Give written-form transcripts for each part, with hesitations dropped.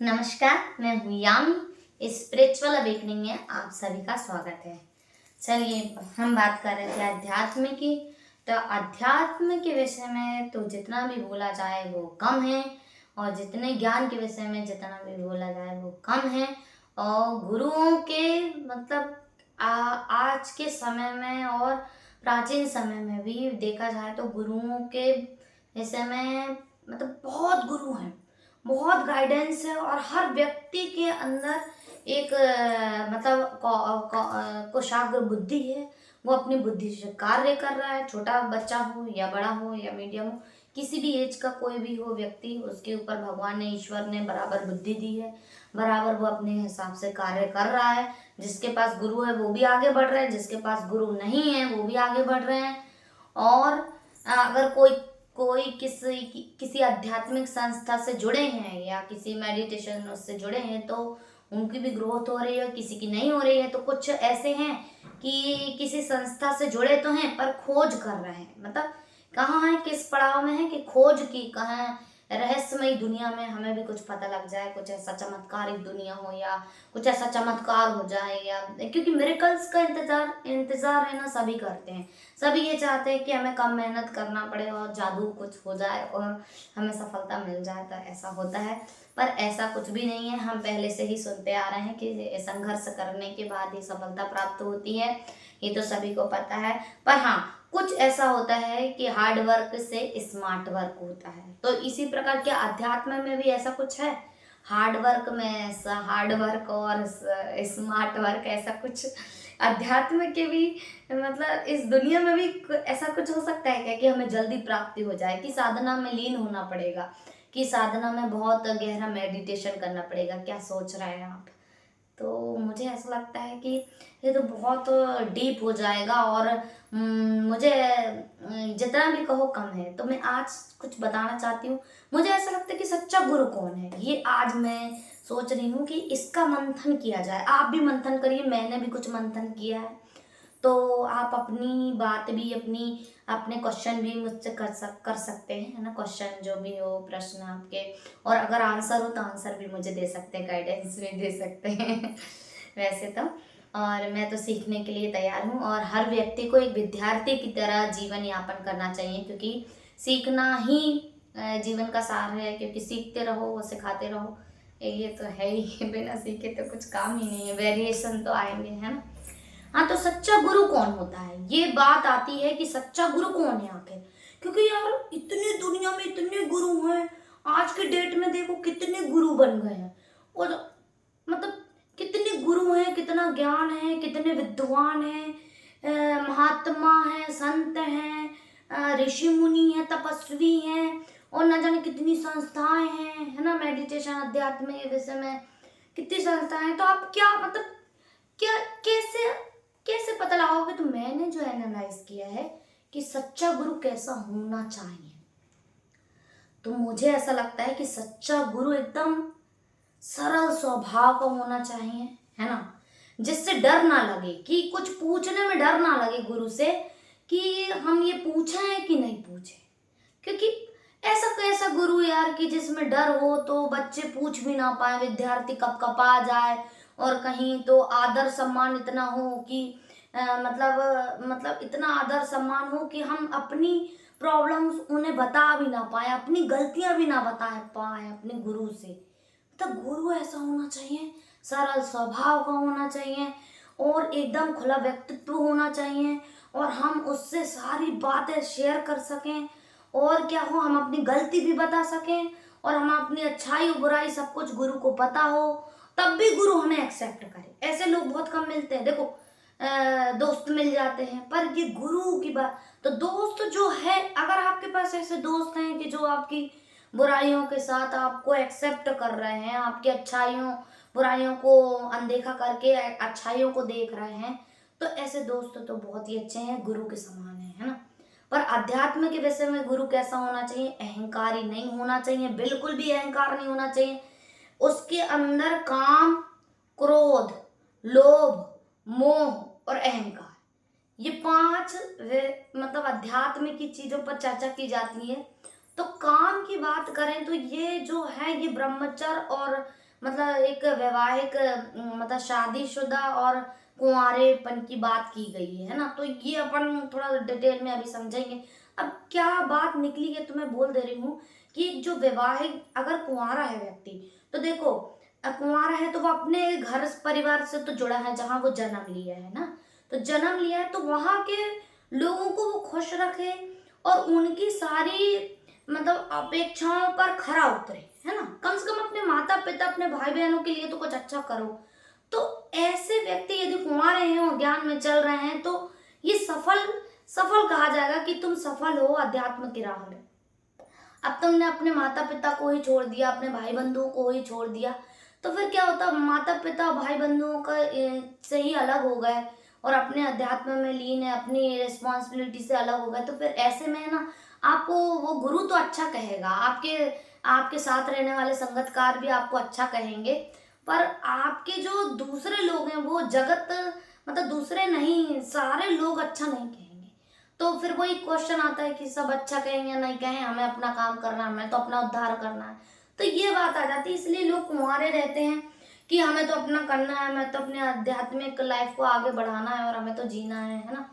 नमस्कार, मैं हूँ यामी। स्पिरिचुअल अवेकनिंग में आप सभी का स्वागत है। चलिए, हम बात कर रहे थे अध्यात्म की। तो अध्यात्म के विषय में तो जितना भी बोला जाए वो कम है, और जितने ज्ञान के विषय में जितना भी बोला जाए वो कम है। और गुरुओं के मतलब आज के समय में और प्राचीन समय में भी देखा जाए तो गुरुओं के विषय में मतलब बहुत गुरु हैं, बहुत गाइडेंस है, और हर व्यक्ति के अंदर एक मतलब कुशाग्र बुद्धि है। वो अपनी बुद्धि से कार्य कर रहा है, छोटा बच्चा हो या बड़ा हो या मीडियम हो, किसी भी एज का कोई भी हो व्यक्ति, उसके ऊपर भगवान ने, ईश्वर ने बराबर बुद्धि दी है, बराबर वो अपने हिसाब से कार्य कर रहा है। जिसके पास गुरु है वो भी आगे बढ़ रहे हैं, जिसके पास गुरु नहीं है वो भी आगे बढ़ रहे हैं। और अगर कोई कोई किसी आध्यात्मिक संस्था से जुड़े हैं या किसी मेडिटेशन उससे जुड़े हैं तो उनकी भी ग्रोथ हो रही है, किसी की नहीं हो रही है। तो कुछ ऐसे हैं कि किसी संस्था से जुड़े तो हैं पर खोज कर रहे हैं, मतलब कहाँ है, किस पड़ाव में है कि खोज की कहाँ रहस्यमयी दुनिया में हमें भी कुछ पता लग जाए, कुछ ऐसा चमत्कारिक दुनिया हो या कुछ ऐसा चमत्कार हो जाए। या क्योंकि मिरेकल्स का इंतजार है ना, सभी करते हैं। सभी ये चाहते हैं कि हमें कम मेहनत करना पड़े और जादू कुछ हो जाए और हमें सफलता मिल जाए, तो ऐसा होता है। पर ऐसा कुछ भी नहीं है। हम पहले से ही सुनते आ रहे हैं कि संघर्ष करने के बाद ही सफलता प्राप्त होती है, ये तो सभी को पता है। पर हाँ, कुछ ऐसा होता है कि हार्ड वर्क से स्मार्ट वर्क होता है। तो इसी प्रकार के अध्यात्म में भी ऐसा कुछ है। हार्ड वर्क में हार्ड वर्क और स्मार्ट वर्क, ऐसा कुछ अध्यात्म के भी मतलब इस दुनिया में भी ऐसा कुछ हो सकता है क्या कि हमें जल्दी प्राप्ति हो जाए, कि साधना में लीन होना पड़ेगा, कि साधना में बहुत गहरा मेडिटेशन करना पड़ेगा? क्या सोच रहे हैं आप? तो मुझे ऐसा लगता है कि ये तो बहुत डीप हो जाएगा, और मुझे जितना भी कहो कम है। तो मैं आज कुछ बताना चाहती हूँ। मुझे ऐसा लगता है कि सच्चा गुरु कौन है, ये आज मैं सोच रही हूँ कि इसका मंथन किया जाए। आप भी मंथन करिए, मैंने भी कुछ मंथन किया है। तो आप अपनी बात भी अपने क्वेश्चन भी मुझसे कर सकते हैं, है ना। क्वेश्चन जो भी हो, प्रश्न आपके, और अगर आंसर हो तो आंसर भी मुझे दे सकते हैं, गाइडेंस भी दे सकते हैं वैसे तो। और मैं तो सीखने के लिए तैयार हूँ, और हर व्यक्ति को एक विद्यार्थी की तरह जीवन यापन करना चाहिए, क्योंकि सीखना ही जीवन का सार है। क्योंकि सीखते रहो और सिखाते रहो, ये तो है ही बिना सीखे तो कुछ काम ही नहीं है, वेरिएशन तो आएंगे, है ना। हाँ, तो सच्चा गुरु कौन होता है, ये बात आती है कि सच्चा गुरु कौन है आखिर। क्योंकि यार इतनी दुनिया में इतने गुरु हैं, आज के डेट में देखो कितने गुरु बन गए हैं, और मतलब कितने गुरु हैं, कितना ज्ञान है, कितने विद्वान हैं, महात्मा हैं, संत हैं, ऋषि मुनि हैं, तपस्वी हैं, और न जाने कितनी संस्थाएं हैं, है ना। मेडिटेशन अध्यात्म के विषय में कितनी संस्थाएं हैं। तो आप क्या मतलब क्या कैसे कैसे पता लगाओगे? तो मैंने जो एनालाइज किया है कि सच्चा गुरु कैसा होना चाहिए, तो मुझे ऐसा लगता है कि सच्चा गुरु एकदम सरल स्वभाव का होना चाहिए, है ना। जिससे डर ना लगे, कि कुछ पूछने में डर ना लगे गुरु से, कि हम ये पूछें कि नहीं पूछे। क्योंकि ऐसा कैसा गुरु यार कि जिसमें डर हो, तो बच्चे पूछ भी ना पाए, विद्यार्थी कपकपा जाए, और कहीं तो आदर सम्मान इतना हो कि मतलब इतना आदर सम्मान हो कि हम अपनी प्रॉब्लम्स उन्हें बता भी ना पाए, अपनी गलतियां भी ना बता पाए अपने गुरु से। तो गुरु ऐसा होना चाहिए, सरल स्वभाव का होना चाहिए, और एकदम खुला व्यक्तित्व होना चाहिए, और हम उससे सारी बातें शेयर कर सकें, और क्या हो, हम अपनी गलती भी बता सकें, और हम अपनी अच्छाई और बुराई सब कुछ गुरु को पता हो, तब भी गुरु हमें एक्सेप्ट करे। ऐसे लोग बहुत कम मिलते हैं। देखो, दोस्त मिल जाते हैं, पर ये गुरु की बात, तो दोस्त जो है, अगर आपके पास ऐसे दोस्त हैं कि जो आपकी बुराइयों के साथ आपको एक्सेप्ट कर रहे हैं, आपकी अच्छाइयों बुराइयों को अनदेखा करके अच्छाइयों को देख रहे हैं, तो ऐसे दोस्त तो बहुत ही अच्छे हैं, गुरु के समान है ना। पर अध्यात्म के विषय में गुरु कैसा होना चाहिए? अहंकारी नहीं होना चाहिए, बिल्कुल भी अहंकार नहीं होना चाहिए। उसके अंदर काम, क्रोध, लोभ, मोह और अहंकार, ये पांच मतलब अध्यात्म की चीजों पर चर्चा की जाती है। तो काम की बात करें तो ये जो है, ये ब्रह्मचर्य और मतलब एक वैवाहिक मतलब शादीशुदा और कुंवारेपन की बात की गई है ना, तो ये अपन थोड़ा डिटेल में अभी समझेंगे। अब क्या बात निकली है तो मैं बोल दे रही हूँ कि जो वैवाहिक अगर कुंवारा है व्यक्ति, तो देखो कुंवारा है तो वो अपने घर परिवार से तो जुड़ा है जहाँ वो जन्म लिया है ना, तो जन्म लिया है तो वहाँ के लोगों को वो खुश रखे और उनकी सारी मतलब अपेक्षाओं पर खरा उतरे, है ना, कम से कम अपने माता पिता अपने भाई बहनों के लिए तो कुछ अच्छा करो। तो ऐसे व्यक्ति यदि कुंवारे हैं और ज्ञान में चल रहे हैं तो ये सफल सफल कहा जाएगा कि तुम सफल हो अध्यात्म की राह में। अब तुमने अपने माता पिता को ही छोड़ दिया, अपने भाई बंधुओं को ही छोड़ दिया, तो फिर क्या होता, माता पिता भाई बंधुओं का से ही अलग हो गए और अपने अध्यात्म में लीन है, अपनी रिस्पॉन्सिबिलिटी से अलग हो गए, तो फिर ऐसे में है ना, आपको वो गुरु तो अच्छा कहेगा, आपके आपके साथ रहने वाले संगतकार भी आपको अच्छा कहेंगे, पर आपके जो दूसरे लोग हैं वो जगत मतलब दूसरे नहीं, सारे लोग अच्छा नहीं कहेंगे। तो फिर वही क्वेश्चन आता है कि सब अच्छा कहें या नहीं कहें, हमें अपना काम करना है, हमें तो अपना उद्धार करना है। तो ये बात आ जाती है, इसलिए लोग कुंवारे रहते हैं कि हमें तो अपना करना है, हमें तो अपने आध्यात्मिक लाइफ को आगे बढ़ाना है और हमें तो जीना है ना।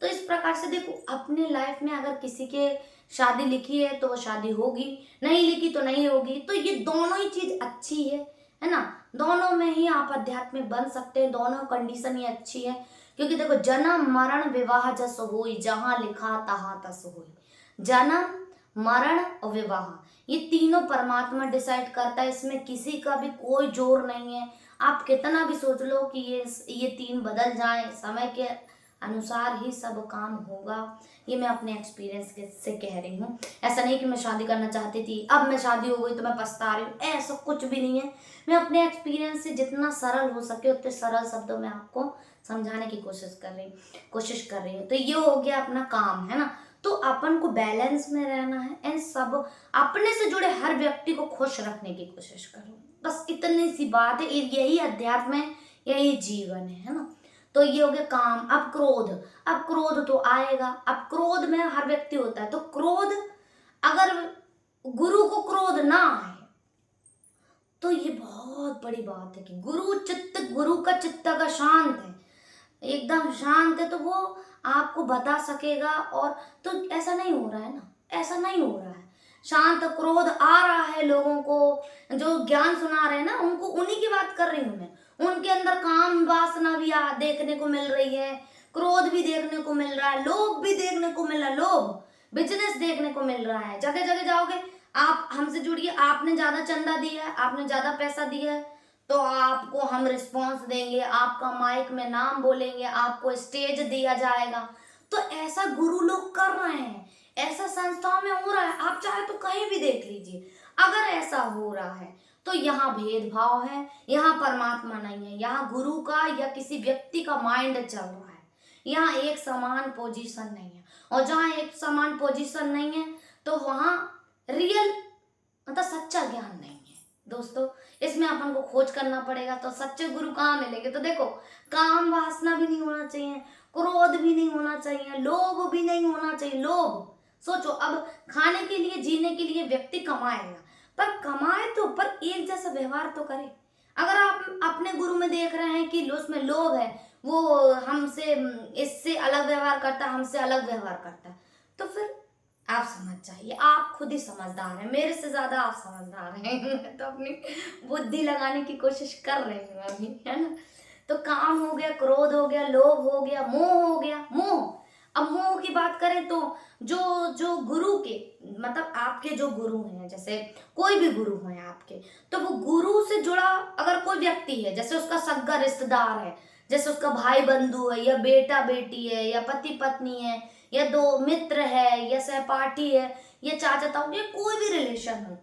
तो इस प्रकार से देखो, अपने लाइफ में अगर किसी के शादी लिखी है तो वो शादी होगी, नहीं लिखी तो नहीं होगी, तो ये दोनों ही चीज अच्छी है ना, दोनों में ही आप आध्यात्मिक बन सकते हैं, दोनों कंडीशन ही अच्छी है। क्योंकि देखो, जन्म मरण विवाह जस होई, जहां लिखा तहां तस होई। जन्म मरण और विवाह, ये तीनों परमात्मा डिसाइड करता है, इसमें किसी का भी कोई जोर नहीं है। आप कितना भी सोच लो कि ये तीन बदल जाए, समय के अनुसार ही सब काम होगा। ये मैं अपने एक्सपीरियंस से कह रही हूँ। ऐसा नहीं कि मैं शादी करना चाहती थी, अब मैं शादी हो गई तो मैं पछता रही हूँ, ऐसा कुछ भी नहीं है। मैं अपने एक्सपीरियंस से जितना सरल हो सके उतने सरल शब्दों में आपको समझाने की कोशिश कर रही हूँ। तो ये हो गया अपना काम, है ना। तो अपन को बैलेंस में रहना है एंड सब अपने से जुड़े हर व्यक्ति को खुश रखने की कोशिश करो, बस इतनी सी बात है। यही अध्यात्म है, यही जीवन है ना। तो ये हो गया काम। अब क्रोध, अब क्रोध तो आएगा। अब क्रोध में हर व्यक्ति होता है, तो क्रोध अगर गुरु को क्रोध ना आए तो ये बहुत बड़ी बात है कि गुरु का चित्त अगर शांत है, एकदम शांत है, तो वो आपको बता सकेगा। और तो ऐसा नहीं हो रहा है ना, ऐसा नहीं हो रहा है। शांत क्रोध आ रहा है लोगों को, जो ज्ञान सुना रहे हैं ना उनको, उन्हीं की बात कर रही हूँ मैं। उनके अंदर काम वासना भी देखने को मिल रही है, क्रोध भी देखने को मिल रहा है, लोभ भी देखने को मिल रहा है, लोभ बिजनेस देखने को मिल रहा है। जगह जगह जाओगे, आप हमसे जुड़िए, आपने ज्यादा चंदा दिया है, आपने ज्यादा पैसा दिया है, तो आपको हम रिस्पॉन्स देंगे, आपका माइक में नाम बोलेंगे, आपको स्टेज दिया जाएगा। तो ऐसा गुरु लोग कर रहे हैं, ऐसा संस्थाओं में हो रहा है। आप चाहे तो कहीं भी देख लीजिए, अगर ऐसा हो रहा है तो यहाँ भेदभाव है, यहाँ परमात्मा नहीं है, यहाँ गुरु का या किसी व्यक्ति का माइंड चल रहा है, यहाँ एक समान पोजीशन नहीं है। और जहाँ एक समान पोजीशन नहीं है तो वहाँ रियल मतलब सच्चा ज्ञान नहीं है दोस्तों। इसमें अपन को खोज करना पड़ेगा। तो सच्चे गुरु कहाँ मिलेंगे? तो देखो, काम वासना भी नहीं होना चाहिए, क्रोध भी नहीं होना चाहिए, लोभ भी नहीं होना चाहिए। लोभ सोचो, अब खाने के लिए जीने के लिए व्यक्ति कमाएगा, पर कमाए तो पर एक जैसा व्यवहार तो करे। अगर आप अपने गुरु में देख रहे हैं कि उसमें लोभ है, वो हमसे इससे अलग व्यवहार करता है, हमसे अलग व्यवहार करता है, तो फिर आप समझ जाइए, आप खुद ही समझदार हैं, मेरे से ज्यादा आप समझदार हैं। मैं तो अपनी बुद्धि लगाने की कोशिश कर रही हूँ अभी, है ना। तो काम हो गया, क्रोध हो गया, लोभ हो गया, मोह हो गया। मोह, अब मोह की बात करें तो जो जो गुरु के मतलब आपके जो गुरु हैं, जैसे कोई भी गुरु हैं आपके, तो वो गुरु से जुड़ा अगर कोई व्यक्ति है, जैसे उसका सगा रिश्तेदार है, जैसे उसका भाई बंधु है, या बेटा बेटी है, या पति पत्नी है, या दो मित्र है, या सहपाठी है, या चाचा ताऊ, या कोई भी रिलेशन हो,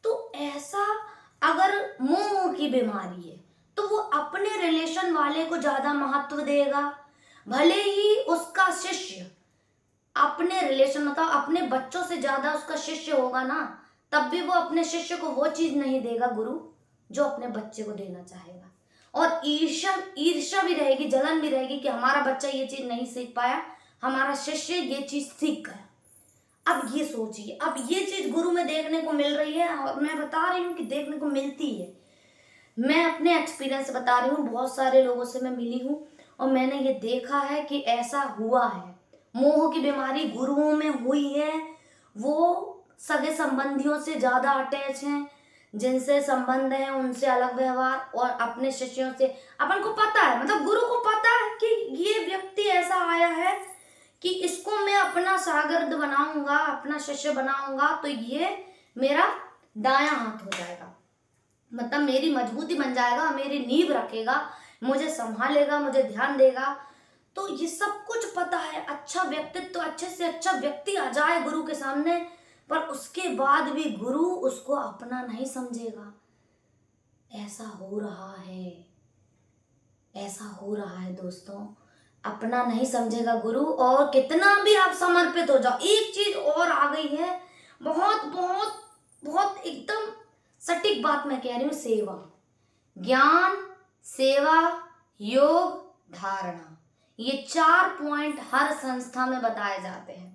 तो ऐसा अगर मोह की बीमारी है तो वो अपने रिलेशन वाले को ज्यादा महत्व देगा। भले ही उसका शिष्य अपने रिलेशन मतलब अपने बच्चों से ज्यादा उसका शिष्य होगा ना, तब भी वो अपने शिष्य को वो चीज नहीं देगा गुरु जो अपने बच्चे को देना चाहेगा। और ईर्ष्या ईर्ष्या भी रहेगी, जलन भी रहेगी कि हमारा बच्चा ये चीज नहीं सीख पाया, हमारा शिष्य ये चीज सीख गया। अब ये सोचिए, अब ये चीज गुरु में देखने को मिल रही है, और मैं बता रही हूँ कि देखने को मिलती है। मैं अपने एक्सपीरियंस से बता रही हूँ, बहुत सारे लोगों से मैं मिली हूँ और मैंने ये देखा है कि ऐसा हुआ है। मोह की बीमारी गुरुओं में हुई है। वो सगे संबंधियों से ज़्यादा अटैच हैं, जिनसे संबंध है उनसे अलग व्यवहार, और अपने शिष्यों से अपन को पता है, मतलब गुरु को पता है कि ये व्यक्ति ऐसा आया है कि इसको मैं अपना शागिर्द बनाऊंगा, अपना शिष्य बनाऊंगा तो ये मेरा दायां हाथ हो जाएगा, मतलब मेरी मजबूती बन जाएगा, मेरी नींव रखेगा, मुझे संभालेगा, मुझे ध्यान देगा। तो ये सब कुछ पता है। अच्छा व्यक्तित्व, अच्छे से अच्छा व्यक्ति आ जाए गुरु के सामने, पर उसके बाद भी गुरु उसको अपना नहीं समझेगा। ऐसा हो रहा है, ऐसा हो रहा है दोस्तों। अपना नहीं समझेगा गुरु, और कितना भी आप समर्पित हो जाओ। एक चीज और आ गई है, बहुत बहुत बहुत एकदम सटीक बात मैं कह रही हूँ, सेवा। ज्ञान, सेवा, योग, धारणा, ये 4 पॉइंट हर संस्था में बताए जाते हैं।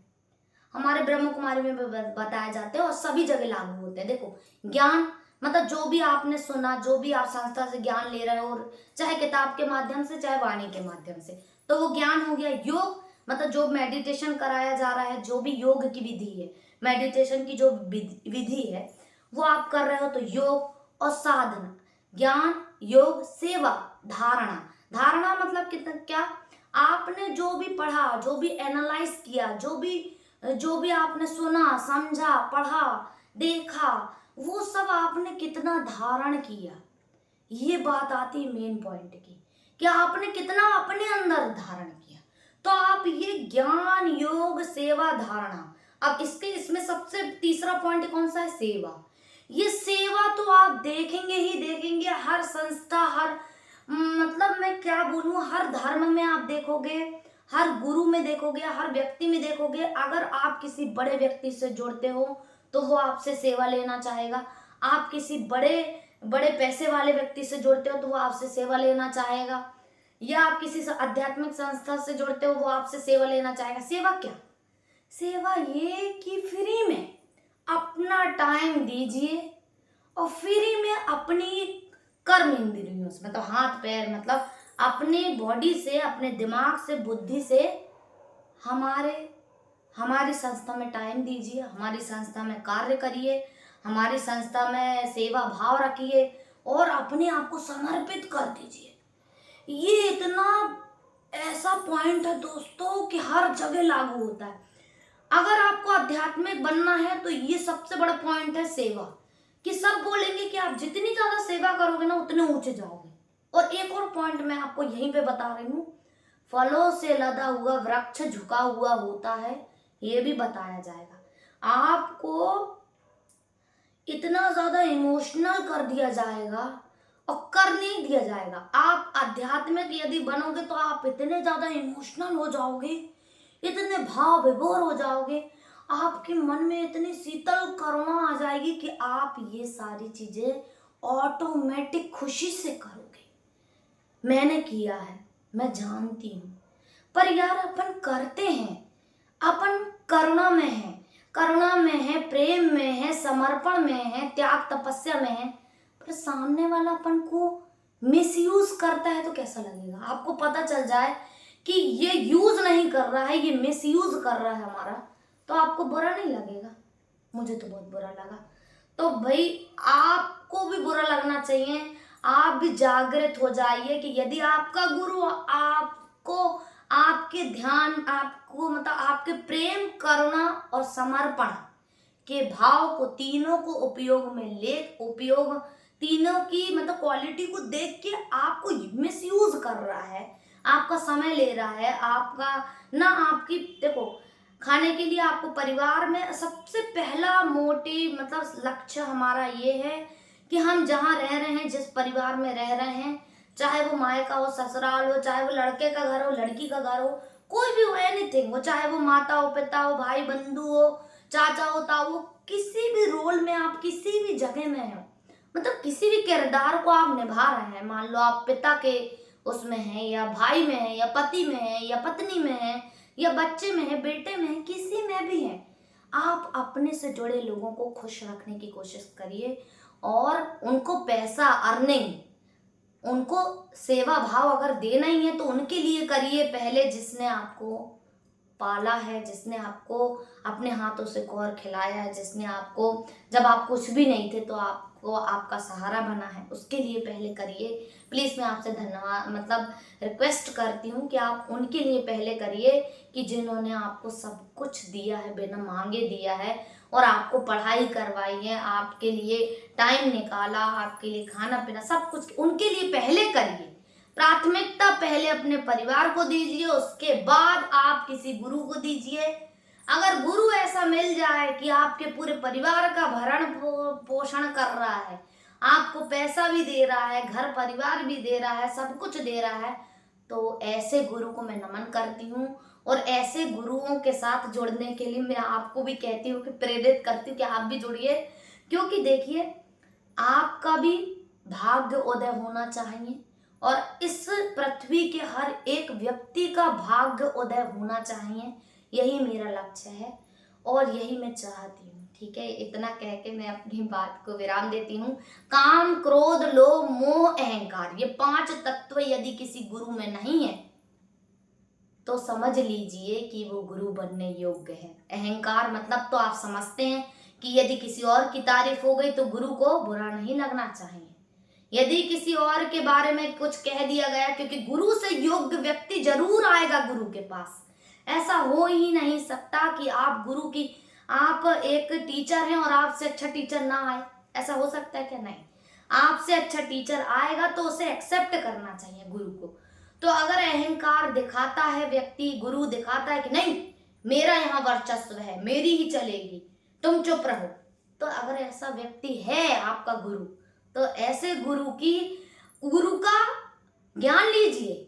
हमारे ब्रह्म कुमारी में भी बताए जाते हैं और सभी जगह लागू होते हैं। देखो, ज्ञान मतलब जो भी आपने सुना, जो भी आप संस्था से ज्ञान ले रहे हो, चाहे किताब के माध्यम से, चाहे वाणी के माध्यम से, तो वो ज्ञान हो गया। योग मतलब जो मेडिटेशन कराया जा रहा है, जो भी योग की विधि है, मेडिटेशन की जो विधि है वो आप कर रहे हो, तो योग। और साधना, ज्ञान, योग, सेवा, धारणा। धारणा मतलब कितना, क्या आपने जो भी पढ़ा, जो भी एनालाइज किया, जो भी आपने सुना, समझा, पढ़ा, देखा, वो सब आपने कितना धारण किया। ये बात आती है मेन पॉइंट की, कि आपने कितना अपने अंदर धारण किया। तो आप ये ज्ञान, योग, सेवा, धारणा। अब इसमें सबसे तीसरा पॉइंट कौन सा है? सेवा। ये सेवा तो आप देखेंगे ही देखेंगे, हर संस्था, हर मतलब मैं क्या बोलूं, हर धर्म में आप देखोगे, हर गुरु में देखोगे, हर व्यक्ति में देखोगे। अगर आप किसी बड़े व्यक्ति से जुड़ते हो तो वो आपसे सेवा लेना चाहेगा। आप किसी बड़े बड़े पैसे वाले व्यक्ति से जुड़ते हो तो वो आपसे सेवा लेना चाहेगा, या आप किसी आध्यात्मिक संस्था से जुड़ते हो, वो आपसे सेवा लेना चाहेगा। सेवा क्या? सेवा ये कि फ्री में अपना टाइम दीजिए और फ्री में अपनी कर्म इंद्रियों से, मतलब हाथ पैर, मतलब अपने बॉडी से, अपने दिमाग से, बुद्धि से हमारी संस्था में टाइम दीजिए, हमारी संस्था में कार्य करिए, हमारी संस्था में सेवा भाव रखिए और अपने आप को समर्पित कर दीजिए। ये इतना ऐसा पॉइंट है दोस्तों कि हर जगह लागू होता है। अगर आपको आध्यात्मिक बनना है तो ये सबसे बड़ा पॉइंट है सेवा, कि सब बोलेंगे कि आप जितनी ज्यादा सेवा करोगे ना उतने ऊंचे जाओगे। और एक और पॉइंट मैं आपको यहीं पे बता रही हूँ, फलों से लदा हुआ वृक्ष झुका हुआ होता है, ये भी बताया जाएगा। आपको इतना ज्यादा इमोशनल कर दिया जाएगा और कर नहीं दिया जाएगा। आप आध्यात्मिक यदि बनोगे तो आप इतने ज्यादा इमोशनल हो जाओगे, इतने भाव विभोर हो जाओगे, आपके मन में इतनी शीतल करुणा आ जाएगी कि आप ये सारी चीजें ऑटोमेटिक खुशी से करोगे। मैंने किया है, मैं जानती हूँ। पर यार अपन करते हैं, अपन करुणा में है, प्रेम में है, समर्पण में है, त्याग तपस्या में है, पर सामने वाला अपन को मिसयूज करता है तो कैसा लगेगा? आपको पता चल जाए कि ये यूज नहीं कर रहा है, ये मिसयूज कर रहा है हमारा, तो आपको बुरा नहीं लगेगा? मुझे तो बहुत बुरा लगा। तो भाई आपको भी बुरा लगना चाहिए, आप भी जागृत हो जाइए कि यदि आपका गुरु आपको, आपके ध्यान, आपको मतलब आपके प्रेम, करुणा और समर्पण के भाव को, तीनों को उपयोग तीनों की मतलब क्वालिटी को देख के आपको मिसयूज कर रहा है, आपका समय ले रहा है, आपका ना, आपकी देखो खाने के लिए आपको परिवार में सबसे पहला मोटिव मतलब लक्ष्य हमारा ये है कि हम जहाँ रह रहे हैं, जिस परिवार में रह रहे हैं, चाहे वो मायका हो, ससुराल हो, चाहे वो लड़के का घर हो, लड़की का घर हो, कोई भी हो, एनीथिंग हो, चाहे वो माता हो, पिता हो, भाई बंधु हो, चाचा हो, ताऊ हो, किसी भी रोल में आप किसी भी जगह में हो, मतलब किसी भी किरदार को आप निभा रहे हैं। मान लो आप पिता के उसमें हैं, या भाई में है, या पति में है, या पत्नी में है, या बच्चे में है, बेटे में है, किसी में भी है, आप अपने से जुड़े लोगों को खुश रखने की कोशिश करिए और उनको पैसा, अर्निंग, उनको सेवा भाव अगर देना ही है तो उनके लिए करिए पहले, जिसने आपको पाला है, जिसने आपको अपने हाथों से कौर खिलाया है, जिसने आपको जब आप कुछ भी नहीं थे तो आपको आपका सहारा बना है, उसके लिए पहले करिए। प्लीज़ मैं आपसे धन्यवाद मतलब रिक्वेस्ट करती हूँ कि आप उनके लिए पहले करिए कि जिन्होंने आपको सब कुछ दिया है, बिना मांगे दिया है और आपको पढ़ाई करवाई है, आपके लिए टाइम निकाला, आपके लिए खाना पीना सब कुछ, उनके लिए पहले करिए। प्राथमिकता पहले अपने परिवार को दीजिए, उसके बाद आप किसी गुरु को दीजिए। अगर गुरु ऐसा मिल जाए कि आपके पूरे परिवार का भरण पोषण कर रहा है, आपको पैसा भी दे रहा है, घर परिवार भी दे रहा है, सब कुछ दे रहा है, तो ऐसे गुरु को मैं नमन करती हूँ। और ऐसे गुरुओं के साथ जुड़ने के लिए मैं आपको भी कहती हूँ कि प्रेरित करती हूँ कि आप भी जुड़िए, क्योंकि देखिए आपका भी भाग्य उदय होना चाहिए और इस पृथ्वी के हर एक व्यक्ति का भाग्य उदय होना चाहिए। यही मेरा लक्ष्य है और यही मैं चाहती हूँ। ठीक है, इतना कह के मैं अपनी बात को विराम देती हूँ। काम, क्रोध, लोभ, मोह, अहंकार, ये 5 तत्व यदि किसी गुरु में नहीं है तो समझ लीजिए कि वो गुरु बनने योग्य है। अहंकार मतलब तो आप समझते हैं कि यदि किसी और की तारीफ हो गई तो गुरु को बुरा नहीं लगना चाहिए। यदि किसी और के बारे में कुछ कह दिया गया, क्योंकि गुरु से योग्य व्यक्ति जरूर आएगा गुरु के पास। ऐसा हो ही नहीं सकता कि आप एक टीचर हैं और आपसे अच्छा टीचर ना आए। ऐसा हो सकता है क्या? नहीं। आपसे अच्छा टीचर आएगा तो उसे एक्सेप्ट करना चाहिए गुरु को। तो अगर अहंकार दिखाता है व्यक्ति, गुरु दिखाता है कि नहीं मेरा यहाँ वर्चस्व है, मेरी ही चलेगी, तुम चुप रहो, तो अगर ऐसा व्यक्ति है आपका गुरु, तो ऐसे गुरु का ज्ञान लीजिए,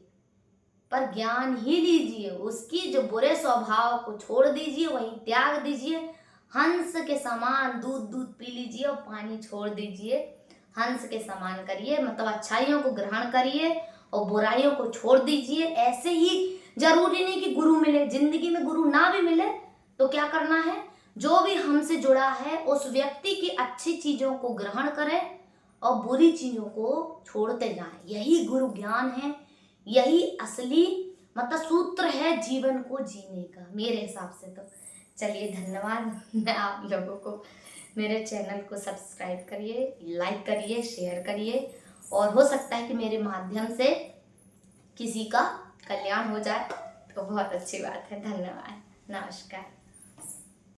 पर ज्ञान ही लीजिए, उसकी जो बुरे स्वभाव को छोड़ दीजिए, वही त्याग दीजिए। हंस के समान दूध पी लीजिए और पानी छोड़ दीजिए। हंस के समान करिए, मतलब अच्छाइयों को ग्रहण करिए और बुराइयों को छोड़ दीजिए। ऐसे ही जरूरी नहीं कि गुरु मिले, जिंदगी में गुरु ना भी मिले तो क्या करना है, जो भी हमसे जुड़ा है उस व्यक्ति की अच्छी चीजों को ग्रहण करें और बुरी चीजों को छोड़ते जाएं। यही गुरु ज्ञान है, यही असली मतलब सूत्र है जीवन को जीने का, मेरे हिसाब से तो। चलिए धन्यवाद। मैं आप लोगों को मेरे चैनल को सब्सक्राइब करिए, लाइक करिए, शेयर करिए और हो सकता है कि मेरे माध्यम से किसी का कल्याण हो जाए तो बहुत अच्छी बात है। धन्यवाद, नमस्कार।